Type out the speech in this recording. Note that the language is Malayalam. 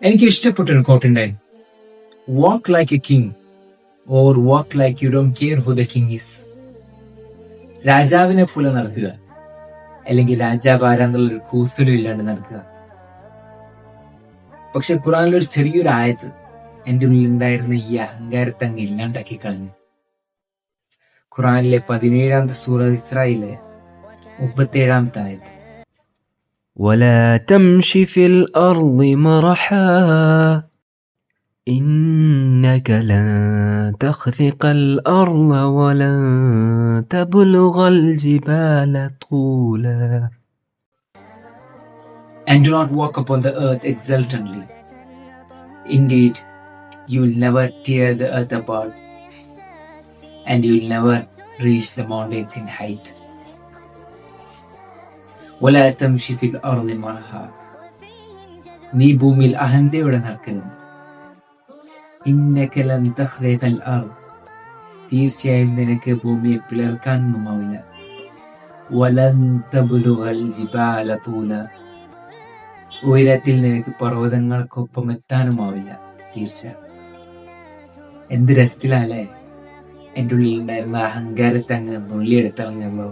എനിക്ക് ഇഷ്ടപ്പെട്ട ഒരു കോട്ട് ഉണ്ടായിരുന്നു. Walk like a king or walk like you don't care who the king is. രാജാവിനെ പോലെ നടക്കുക, അല്ലെങ്കിൽ രാജാവ് ആരാന്നുള്ളൊരു കൂസലും ഇല്ലാണ്ട് നടക്കുക. പക്ഷെ ഖുറാനിലൊരു ചെറിയൊരു ആയത്ത് എന്റെ ഉള്ളിൽ ഉണ്ടായിരുന്ന ഈ അഹങ്കാരത്തെ അങ്ങ് ഇല്ലാണ്ടാക്കി കളഞ്ഞു. ഖുറാനിലെ 17-ാമത്തെ സൂറ ഇസ്രായിലെ 37-ാമത്തെ ആയത്ത്. ولا تمش في الأرض مرحا إنك لن تخرق الأرض ولن تبلغ الجبال طولا. And do not walk upon the earth exultantly. Indeed, you will never tear the earth apart, and you will never reach the mountains in height. ولا تمشي في الأرض مرحا. നീ ഭൂമിയിൽ അഹന്തയോടെ നടക്കരുത്. إنك لن تخرق الأرض. തീർച്ചയായും നിനക്ക് ഭൂമിയെ പിളർക്കാനൊന്നുമാവില്ല. ولن تبلغ الجبال طولا. ഉയരത്തിൽ നിനക്ക് പർവ്വതങ്ങൾക്കൊപ്പം എത്താനുമാവില്ല. തീർച്ചയായും. എന്ത് രസത്തിലല്ലേ എന്റെ ഉള്ളിൽ ഉണ്ടായിരുന്ന അഹങ്കാരത്തെ അങ്ങ് നുള്ളിയെടുത്തളഞ്ഞല്ലോ.